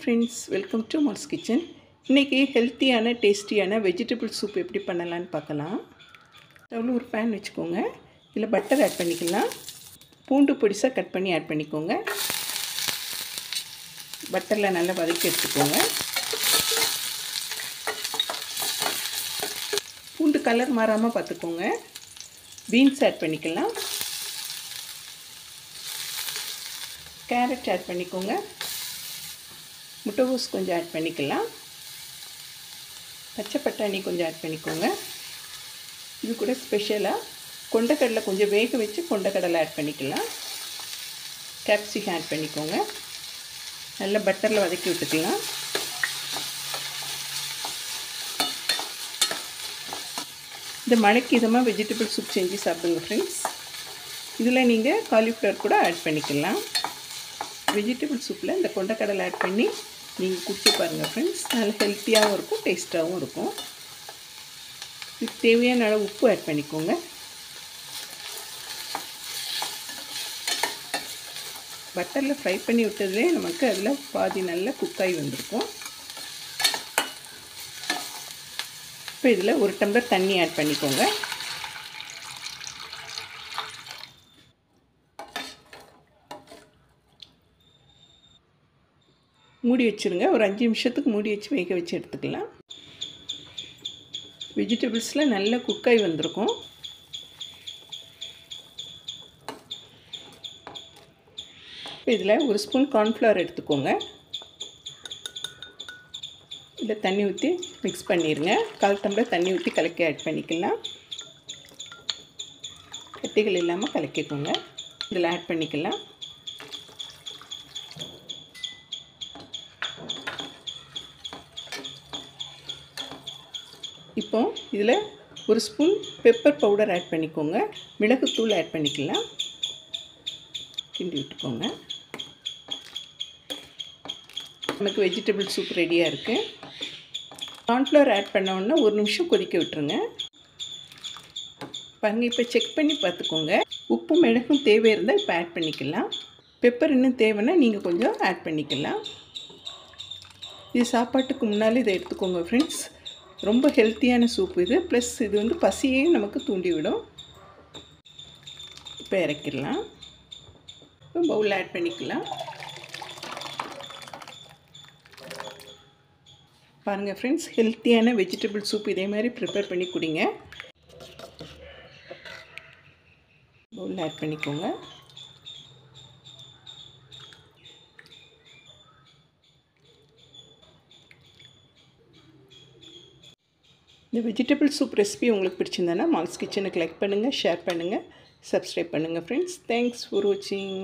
Friends, welcome to malls kitchen. இன்றைக்கி ஹெல்த்தியான டேஸ்டியான வெஜிடபிள் சூப் எப்படி பண்ணலான்னு பார்க்கலாம். ஸ்டவ்வில் ஒரு பேன் வச்சுக்கோங்க. இதில் பட்டர் ஆட் பண்ணிக்கலாம். பூண்டு பொடிசாக கட் பண்ணி ஆட் பண்ணிக்கோங்க. பட்டரில் நல்லா வதக்கி எடுத்துக்கோங்க. பூண்டு கலர் மாறாமல் பார்த்துக்கோங்க. பீன்ஸ் ஆட் பண்ணிக்கலாம். கேரட் ஆட் பண்ணிக்கோங்க. முட்டைகோஸ் கொஞ்சம் ஆட் பண்ணிக்கலாம். பச்சை பட்டாணி கொஞ்சம் ஆட் பண்ணிக்கோங்க. இது கூட ஸ்பெஷலாக கொண்டக்கடலை கொஞ்சம் வேக வச்சு கொண்டக்கடலை ஆட் பண்ணிக்கலாம். கேப்சிகம் ஆட் பண்ணிக்கோங்க. நல்லா பட்டரில் வதக்கி விட்டுக்கலாம். இந்த மழைக்கு இதமாக வெஜிடபிள் சூப் செஞ்சு சாப்பிடுங்க ஃப்ரெண்ட்ஸ். இதில் நீங்கள் காலிஃப்ளவர் கூட ஆட் பண்ணிக்கலாம். வெஜிடபிள் சூப்பில் இந்த கொண்டக்கடலை ஆட் பண்ணி நீங்கள் குடிச்சு பாருங்கள் ஃப்ரெண்ட்ஸ். நல்ல ஹெல்த்தியாகவும் இருக்கும், டேஸ்ட்டாகவும் இருக்கும். இதுக்கு தேவையான அளவு உப்பு ஆட் பண்ணிக்கோங்க. பட்டரில் ஃப்ரை பண்ணி விட்டதுலேயே நமக்கு அதில் பாதி நல்லா குக்காகி வந்திருக்கும். இப்போ இதில் ஒரு டம்ளர் தண்ணி ஆட் பண்ணிக்கோங்க. மூடி வச்சுருங்க. ஒரு 5 நிமிஷத்துக்கு மூடி வச்சு வேக வச்சு எடுத்துக்கலாம். வெஜிடபிள்ஸில் நல்லா குக்காகி வந்திருக்கும். இப்போ இதில் ஒரு ஸ்பூன் கார்ன்ஃப்ளவர் எடுத்துக்கோங்க. இதில் தண்ணி ஊற்றி மிக்ஸ் பண்ணிடுங்க. 1/4 டம்ளர் தண்ணி ஊற்றி கலக்கி ஆட் பண்ணிக்கலாம். கட்டிகள் இல்லாமல் கலக்கிக்கோங்க. இதில் ஆட் பண்ணிக்கலாம். இப்போ இதில் ஒரு ஸ்பூன் பெப்பர் பவுடர் ஆட் பண்ணிக்கோங்க. மிளகுத்தூள் ஆட் பண்ணிக்கலாம். கிண்டி விட்டுக்கோங்க. நமக்கு வெஜிடபிள் சூப் ரெடியாக இருக்குது. கார்ன்ஃப்ளவர் ஆட் பண்ணோன்னா 1 நிமிஷம் கொதிக்க விட்டுருங்க. பாருங்கள், இப்போ செக் பண்ணி பார்த்துக்கோங்க. உப்பு மிளகும் தேவை இருந்தால் இப்போ ஆட் பண்ணிக்கலாம். பெப்பர் இன்னும் தேவைன்னா நீங்கள் கொஞ்சம் ஆட் பண்ணிக்கலாம். இது சாப்பாட்டுக்கு முன்னாலே இதை எடுத்துக்கோங்க ஃப்ரெண்ட்ஸ். ரொம்ப ஹெல்த்தியான சூப் இது. ப்ளஸ் இது வந்து பசியையும் நமக்கு தூண்டிவிடும். இப்போ இறக்கிடலாம். இப்போ பவுலில் ஆட் பண்ணிக்கலாம். பாருங்கள் ஃப்ரெண்ட்ஸ், ஹெல்த்தியான வெஜிடபிள் சூப் இதே மாதிரி ப்ரிப்பேர் பண்ணி குடிங்க. பவுலில் ஆட் பண்ணிக்கோங்க. இந்த வெஜிடபிள் சூப் ரெசிபி உங்களுக்கு பிடிச்சிருந்தேன்னா மால்ஸ் கிச்சனுக்கு லைக் பண்ணுங்கள், ஷேர் பண்ணுங்கள், சப்ஸ்கிரைப் பண்ணுங்கள் ஃப்ரெண்ட்ஸ். தேங்க்ஸ் ஃபார் வாட்சிங்.